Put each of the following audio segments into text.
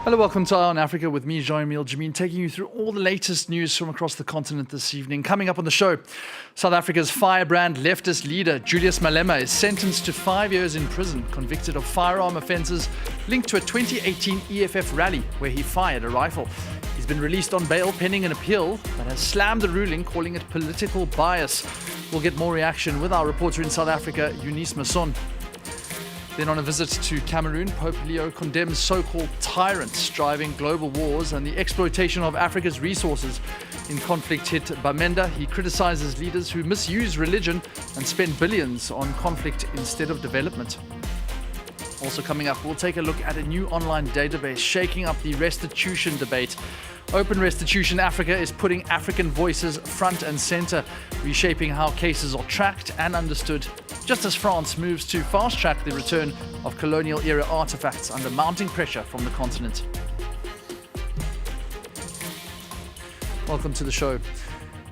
Hello, welcome to Eye on Africa with me, Jean-Emile Jameen, taking you through all the latest news from across the continent this evening. Coming up on the show, South Africa's firebrand leftist leader, Julius Malema, is sentenced to 5 years in prison, convicted of firearm offences linked to a 2018 EFF rally where he fired a rifle. He's been released on bail pending an appeal that has slammed the ruling, calling it political bias. We'll get more reaction with our reporter in South Africa, Julius Malema. Then on a visit to Cameroon, Pope Leo condemns so-called tyrants driving global wars and the exploitation of Africa's resources. In conflict-hit Bamenda, he criticizes leaders who misuse religion and spend billions on conflict instead of development. Also coming up, we'll take a look at a new online database shaking up the restitution debate. Open Restitution Africa is putting African voices front and center, reshaping how cases are tracked and understood, just as France moves to fast-track the return of colonial-era artifacts under mounting pressure from the continent. Welcome to the show.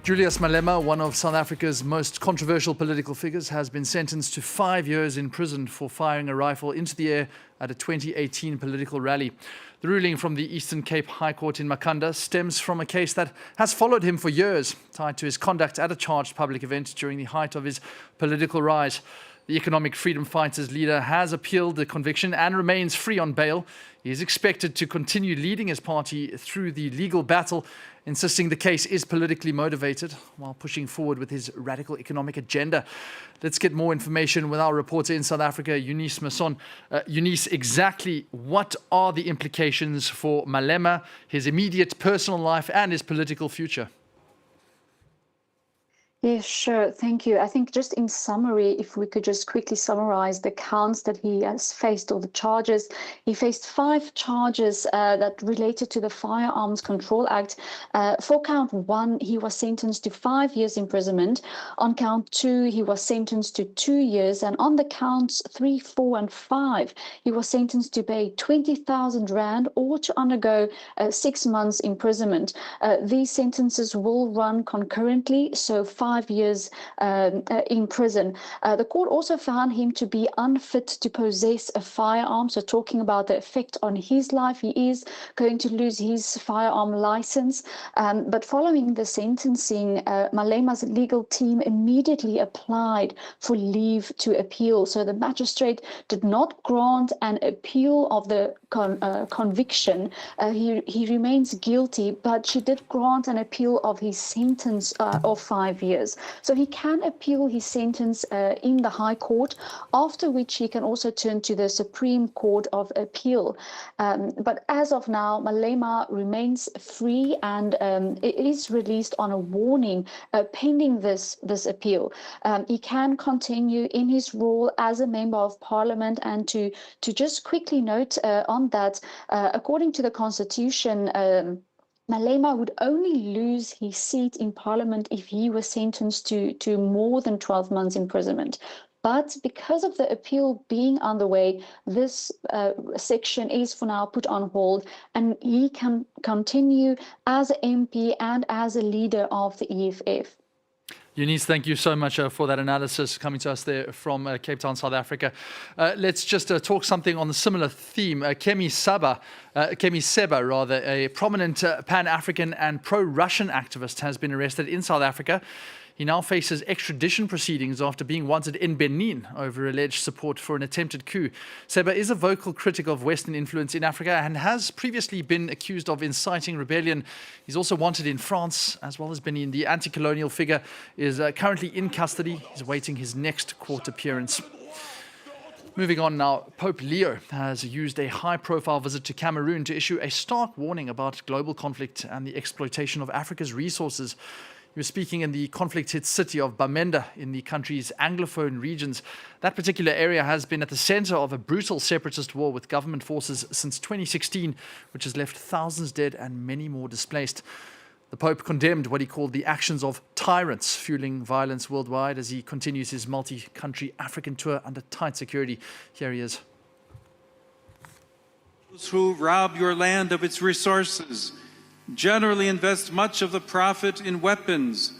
Julius Malema, one of South Africa's most controversial political figures, has been sentenced to 5 years in prison for firing a rifle into the air at a 2018 political rally. The ruling from the Eastern Cape High Court in Makhanda stems from a case that has followed him for years, tied to his conduct at a charged public event during the height of his political rise. The Economic Freedom Fighters leader has appealed the conviction and remains free on bail. He is expected to continue leading his party through the legal battle, insisting the case is politically motivated while pushing forward with his radical economic agenda. Let's get more information with our reporter in South Africa, Julius Malema. Julius, exactly what are the implications for Malema, his immediate personal life and his political future? Yeah, sure. Thank you. I think just in summary, if we could just quickly summarize the counts that he has faced, or the charges. He faced 5 charges that related to the Firearms Control Act. For count 1, he was sentenced to 5 years imprisonment. On count 2, he was sentenced to 2 years. And on the counts 3, 4, and 5, he was sentenced to pay 20,000 Rand or to undergo 6 months imprisonment. These sentences will run concurrently, so 5 years in prison. The court also found him to be unfit to possess a firearm. So talking about the effect on his life, he is going to lose his firearm license. But following the sentencing, Malema's legal team immediately applied for leave to appeal. So the magistrate did not grant an appeal of the conviction. He remains guilty, but she did grant an appeal of his sentence of 5 years. So he can appeal his sentence in the High Court, after which he can also turn to the Supreme Court of Appeal. But as of now, Malema remains free and it is released on a warning pending this appeal. He can continue in his role as a member of Parliament. And to just quickly note on that, according to the Constitution, Malema would only lose his seat in Parliament if he was sentenced to more than 12 months imprisonment. But because of the appeal being underway, this section is for now put on hold, and he can continue as an MP and as a leader of the EFF. Julius, thank you so much for that analysis coming to us there from Cape Town, South Africa. Let's just talk something on the similar theme. Kemi Seba, a prominent Pan-African and pro-Russian activist, has been arrested in South Africa. He now faces extradition proceedings after being wanted in Benin over alleged support for an attempted coup. Seba is a vocal critic of Western influence in Africa and has previously been accused of inciting rebellion. He's also wanted in France as well as Benin. The anti-colonial figure is currently in custody. He's awaiting his next court appearance. Moving on now, Pope Leo has used a high-profile visit to Cameroon to issue a stark warning about global conflict and the exploitation of Africa's resources. He was speaking in the conflict-hit city of Bamenda in the country's Anglophone regions. That particular area has been at the center of a brutal separatist war with government forces since 2016, which has left thousands dead and many more displaced. The Pope condemned what he called the actions of tyrants fueling violence worldwide as he continues his multi-country African tour under tight security. Here he is. Those who rob your land of its resources generally invest much of the profit in weapons,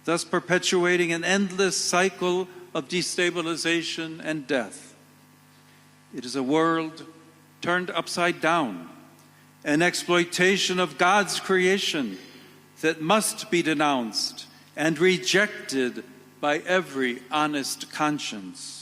thus perpetuating an endless cycle of destabilization and death. It is a world turned upside down an exploitation of God's creation that must be denounced and rejected by every honest conscience.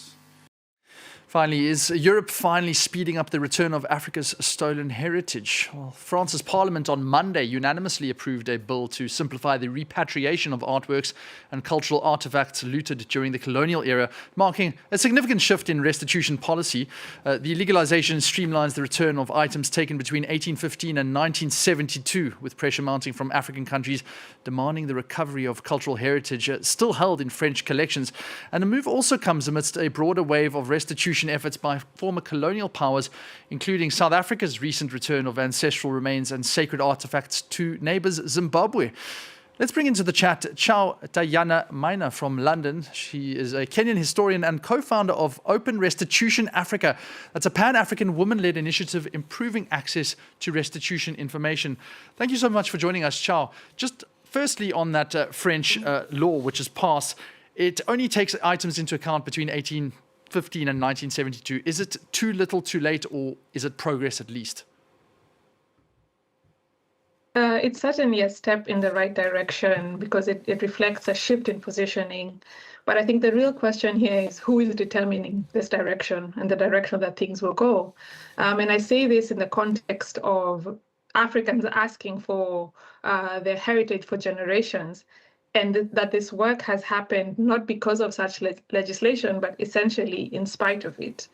Finally, is Europe finally speeding up the return of Africa's stolen heritage? Well, France's parliament on Monday unanimously approved a bill to simplify the repatriation of artworks and cultural artifacts looted during the colonial era, marking a significant shift in restitution policy. The legalization streamlines the return of items taken between 1815 and 1972, with pressure mounting from African countries demanding the recovery of cultural heritage still held in French collections. And the move also comes amidst a broader wave of restitution efforts by former colonial powers, including South Africa's recent return of ancestral remains and sacred artifacts to neighbours Zimbabwe. Let's bring into the chat Chao Diana Maina from London. She is a Kenyan historian and co-founder of Open Restitution Africa. That's a pan-African woman-led initiative improving access to restitution information. Thank you so much for joining us, Chao. Just firstly on that French law which is passed, it only takes items into account between 1815 and 1972. Is it too little, too late, or is it progress at least? It's certainly a step in the right direction because it reflects a shift in positioning. But I think the real question here is who is determining this direction and the direction that things will go. And I say this in the context of Africans asking for their heritage for generations, and that this work has happened not because of such legislation, but essentially in spite of it.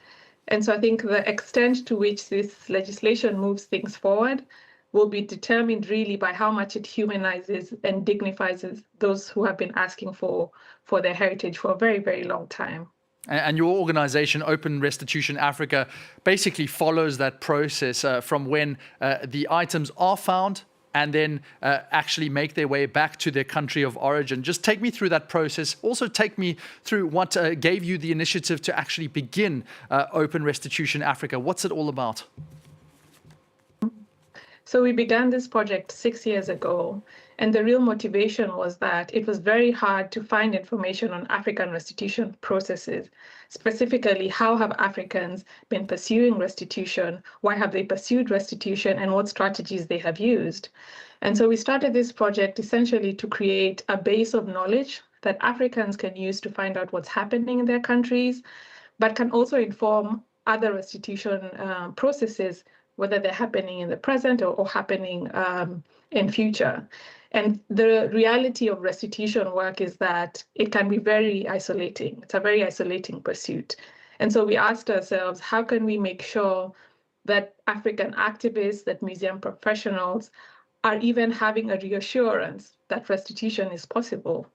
And so I think the extent to which this legislation moves things forward will be determined really by how much it humanizes and dignifies those who have been asking for their heritage for a very, very long time. And your organization, Open Restitution Africa, basically follows that process from when the items are found and then actually make their way back to their country of origin. Just take me through that process. Also take me through what gave you the initiative to actually begin Open Restitution Africa. What's it all about? So we began this project 6 years ago, and the real motivation was that it was very hard to find information on African restitution processes. Specifically, how have Africans been pursuing restitution? Why have they pursued restitution, and what strategies they have used? And so we started this project essentially to create a base of knowledge that Africans can use to find out what's happening in their countries, but can also inform other restitution processes, whether they're happening in the present or happening in future. And the reality of restitution work is that it can be very isolating. It's a very isolating pursuit. And so we asked ourselves, how can we make sure that African activists, that museum professionals are even having a reassurance that restitution is possible?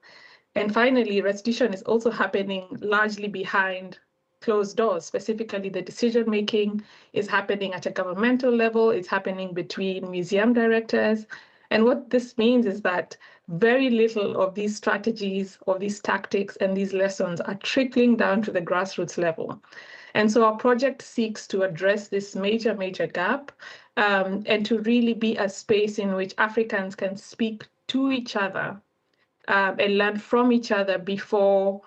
And finally, restitution is also happening largely behind closed doors. Specifically, the decision-making is happening at a governmental level. It's happening between museum directors. And what this means is that very little of these strategies or these tactics and these lessons are trickling down to the grassroots level. And so our project seeks to address this major gap and to really be a space in which Africans can speak to each other and learn from each other before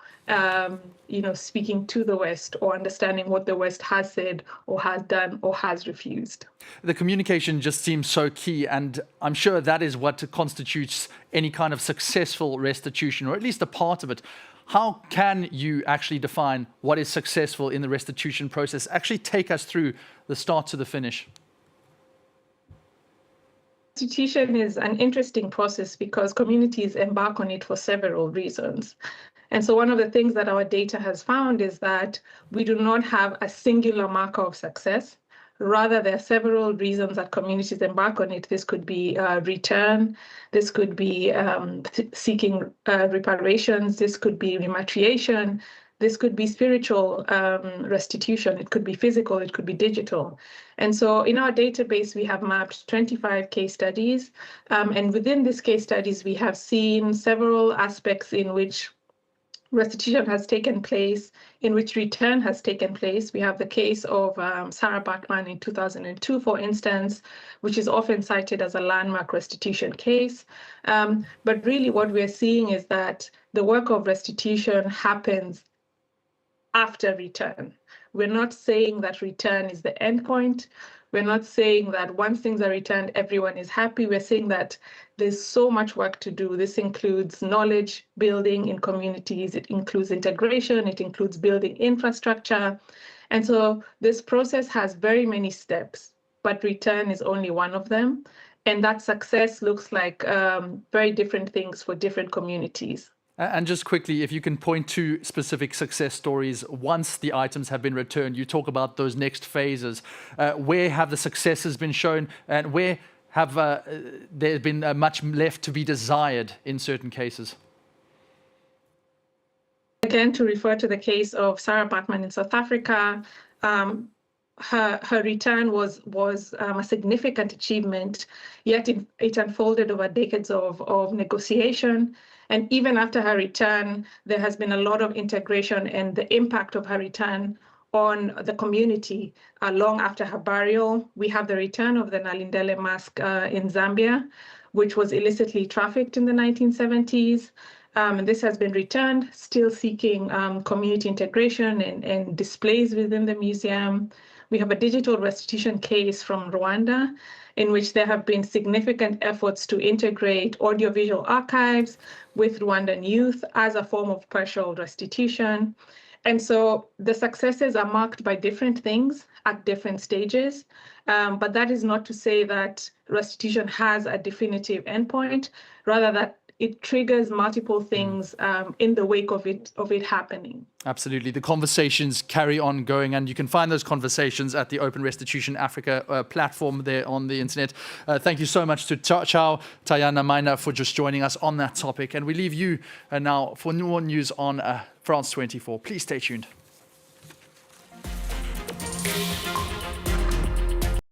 speaking to the West or understanding what the West has said or has done or has refused. The communication just seems so key, and I'm sure that is what constitutes any kind of successful restitution, or at least a part of it. How can you actually define what is successful in the restitution process? Actually take us through the start to the finish. Restitution is an interesting process because communities embark on it for several reasons. And so one of the things that our data has found is that we do not have a singular marker of success. Rather, there are several reasons that communities embark on it. This could be return, this could be seeking reparations, this could be repatriation, this could be spiritual restitution, it could be physical, it could be digital. And so in our database, we have mapped 25 case studies. And within these case studies, we have seen several aspects in which restitution has taken place, in which return has taken place. We have the case of Sarah Backman in 2002, for instance, which is often cited as a landmark restitution case. But really what we're seeing is that the work of restitution happens after return. We're not saying that return is the end point. We're not saying that once things are returned, everyone is happy. We're saying that there's so much work to do. This includes knowledge building in communities. It includes integration. It includes building infrastructure. And so this process has very many steps, but return is only one of them. And that success looks like very different things for different communities. And just quickly, if you can point to specific success stories once the items have been returned, you talk about those next phases. Where have the successes been shown, and where have there been much left to be desired in certain cases? Again, to refer to the case of Sarah Baartman in South Africa, her return was a significant achievement, yet it unfolded over decades of negotiation. And even after her return, there has been a lot of integration, and the impact of her return on the community long after her burial. We have the return of the Nalindele mask in Zambia, which was illicitly trafficked in the 1970s. And this has been returned, still seeking community integration and displays within the museum. We have a digital restitution case from Rwanda, in which there have been significant efforts to integrate audiovisual archives with Rwandan youth as a form of partial restitution. And so the successes are marked by different things at different stages. But that is not to say that restitution has a definitive endpoint, rather that it triggers multiple things in the wake of it happening. Absolutely. The conversations carry on going, and you can find those conversations at the Open Restitution Africa platform there on the internet. Thank you so much to Chao, Tayana Maina for just joining us on that topic. And we leave you now for more news on France 24. Please stay tuned.